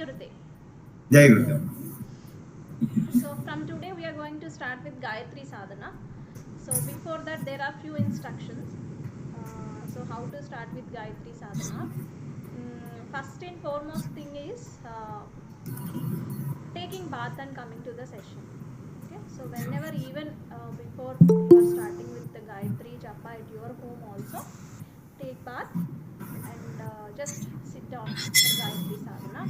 Gurudev. Jai Gurudev. So from today we are going to start with Gayatri Sadhana. So before that there are few instructions. So how to start with Gayatri Sadhana? First and foremost thing is taking bath and coming to the session. Okay, so whenever even before you are starting with the Gayatri Japa at your home also, take bath and just sit down for Gayatri Sadhana.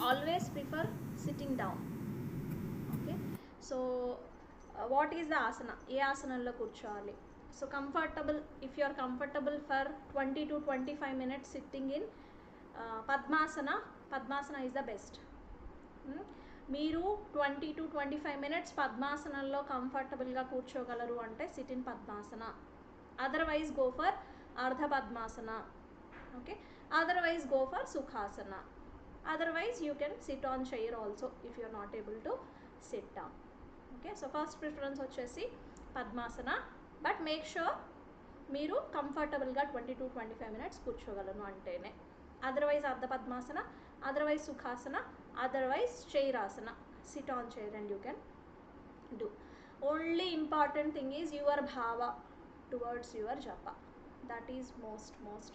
Always prefer sitting down. Okay, so what is the asana? ఏ ఆసనంలో కూర్చోవాలి? So comfortable, if you are comfortable for 20 to 25 minutes sitting in Padmasana, Padmasana is the best. మీరు 20 to 25 minutes పద్మాసనంలో కంఫర్టబుల్గా కూర్చోగలరు అంటే sit in padmasana. Otherwise go for ardha padmasana. Okay, otherwise go for sukhasana. Otherwise you can sit on chair also if you are not able to sit down. Okay, so first preference వచ్చేసి padmasana, but make sure మీరు కంఫర్టబుల్గా 20 to 25 minutes కూర్చోగలను అంటేనే. Otherwise ardha padmasana, otherwise sukhasana, otherwise చైరాసన. Sit on chair and you can do. Only important thing is your bhava towards your japa. That is most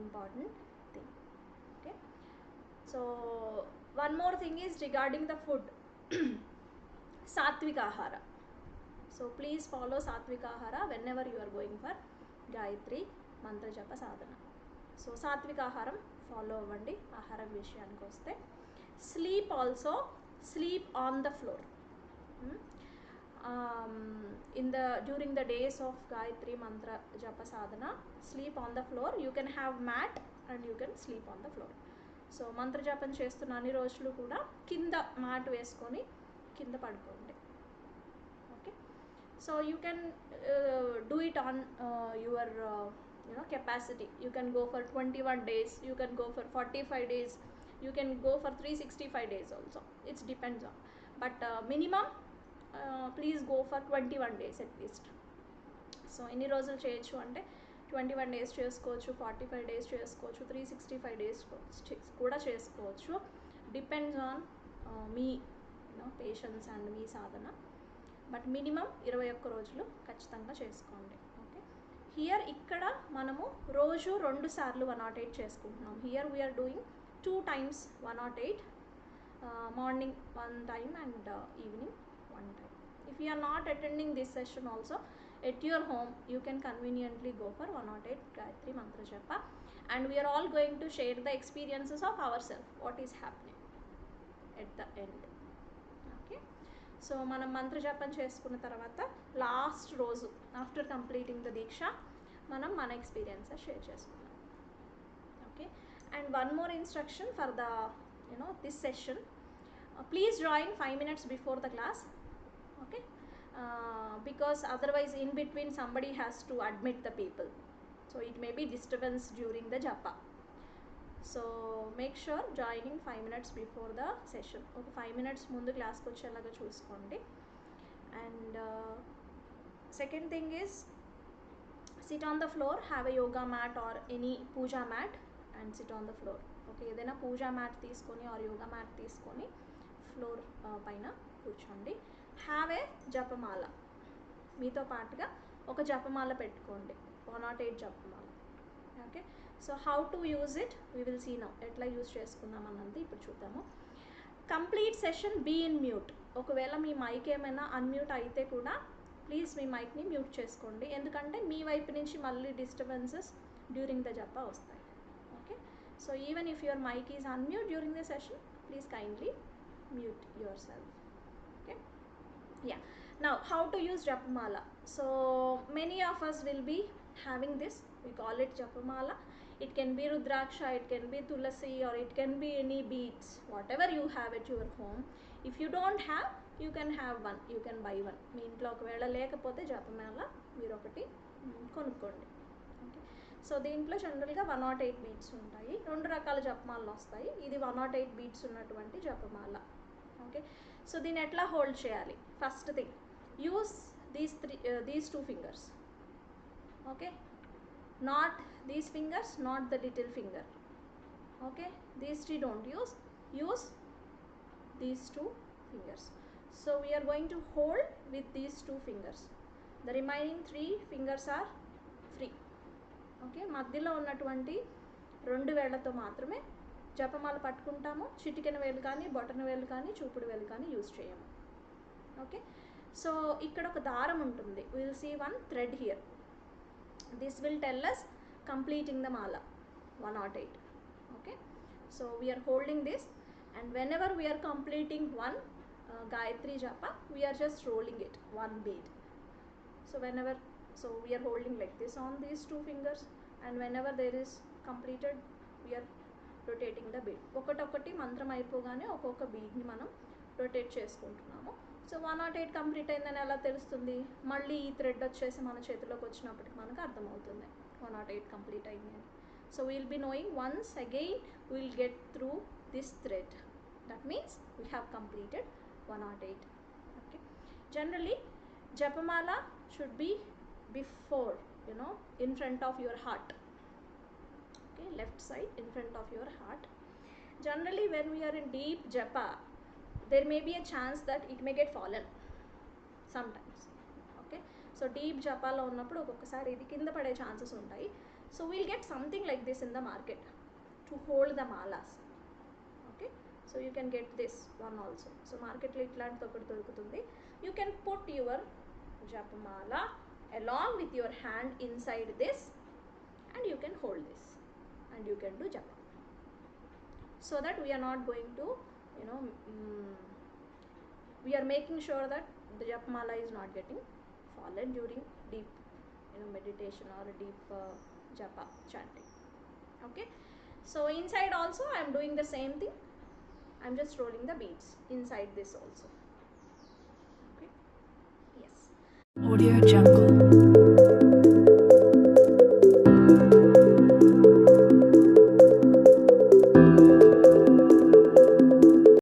important thing. Okay, so one more thing is regarding the food. Satvika ahara. So please follow Satvika ahara whenever you are going for Gayatri mantra japa sadhana. So Satvika aharam follow avandi. Aharam vishayaniki vaste, sleep also, sleep on the floor. During the days of Gayatri mantra japa sadhana, sleep on the floor. You can have mat and you can sleep on the floor. So మంత్ర జపం చేస్తున్న అన్ని రోజులు కూడా కింద mat వేసుకొని కింద పడుకోండి. Okay, so you can do it on your capacity. You can go for 21 days, you can go for 45 days, you can go for 365 days also. It's depends on, but minimum please go for 21 days at least. So ఎన్ని రోజులు చేయొచ్చు అంటే 21 days చేసుకోవచ్చు, 45 days చేసుకోవచ్చు, 365 days కూడా చేసుకోవచ్చు. Depends on me patience and me Sadhana. But minimum 21 రోజులు ఖచ్చితంగా చేసుకోండి. ఓకే, హియర్ ఇక్కడ మనము రోజు 2 సార్లు 108 చేసుకుంటున్నాం. Here we are doing 2 times 108, morning 1 time and evening 1 time. If you are not attending this session also, at your home you can conveniently go for 108 Gayatri mantra japa, and we are all going to share the experiences of ourselves, what is happening at the end. Okay, so మనం మంత్ర జపం చేసుకున్న తర్వాత last రోజు after completing the దీక్ష మనం మన experiences share చేసుకున్నాం. Okay, and one more instruction for the this session, please join 5 minutes before the class. Okay, because otherwise in between somebody has to admit the people, so it may be disturbance during the japa. So make sure joining 5 minutes before the session. Okay, 5 minutes mundu class ku vachelaga chuskondi. And second thing is sit on the floor, have a yoga mat or any puja mat and sit on the floor. Okay, edaina puja mat teeskoni or yoga mat teeskoni floor పైన కూర్చోండి. Have a జపమాల, మీతో పాటుగా ఒక జపమాల పెట్టుకోండి, 108 జపమాల. Okay, so how to use it we will see now. ఎట్లా యూజ్ చేసుకుందాం అన్నది ఇప్పుడు చూద్దాము. Complete session be in mute. ఒకవేళ మీ మైక్ ఏమైనా అన్మ్యూట్ అయితే కూడా ప్లీజ్ మీ మైక్ని మ్యూట్ చేసుకోండి, ఎందుకంటే మీ వైపు నుంచి మళ్ళీ డిస్టర్బెన్సెస్ డ్యూరింగ్ ద జపా వస్తాయి. Okay, so even if your mic is unmute during the session, please kindly mute yourself. Okay, yeah, now how to use japamala. So many of us will be having this, we call it japamala. It can be rudraksha, it can be tulasi, or it can be any beads, whatever you have at your home. If you don't have, you can have one, you can buy one. మీ ఇంట్లో ఒకవేళ లేకపోతే జపమాల మీరు ఒకటి కొనుక్కోండి. Okay, so దీంట్లో జనరల్గా 108 beats ఉంటాయి. 2 రకాల జపమాలలు వస్తాయి. ఇది 108 బీట్స్ ఉన్నటువంటి జపమాల. ఓకే, సో దీన్ని ఎట్లా హోల్డ్ చేయాలి? First thing, use these 2 fingers. Okay, not these fingers, not the little finger. Okay, these 3 don't use. use these two fingers. So we are going to hold with these two fingers. The remaining 3 fingers are free. Okay, మధ్యలో ఉన్నటువంటి 2 వేళ్లతో మాత్రమే జపమాల పట్టుకుంటాము. చిటికెన వేలు కానీ, బొటన వేలు కానీ, చూపుడు వేలు కానీ యూజ్ చేయము. ఓకే, సో ఇక్కడ ఒక దారం ఉంటుంది. Will see one thread here. This will tell us completing the mala 108. Okay, so we are holding this, and whenever we are completing one Gayatri Japa, we are just rolling it one bead. So we are holding like this on these 2 fingers, and whenever there is completed, we are rotating the bead. ఒకటి మంత్రం అయిపోగానే ఒక్కొక్క బీడ్ని మనం rotate చేసుకుంటున్నాము. So 108 complete అయిందని ఎలా తెలుస్తుంది? మళ్ళీ ఈ థ్రెడ్ వచ్చేసి మన చేతిలోకి వచ్చినప్పటికి మనకు అర్థమవుతుంది 108 కంప్లీట్ అయింది. So will be knowing once again will get through this thread. That means we have completed 108. Okay, generally Japamala should be before, in front of your heart. Okay, left side in front of your heart. Generally when we are in deep japa, there may be a chance that it may get fallen sometimes. Okay, so deep japa lo unnappudu okkokasari idi kinda pade chances untayi. So we'll get something like this in the market to hold the malas. Okay, so you can get this one also. So market lo itlanti okati dorukutundi. You can put your Japamala along with your hand inside this, and you can hold this, and you can do japa. So that we are not going to, we are making sure that the Japamala is not getting fallen during deep, meditation or deep japa chanting. Okay, so inside also I am doing the same thing. I am just rolling the beads inside this also. Okay, yes. Audio Jungle.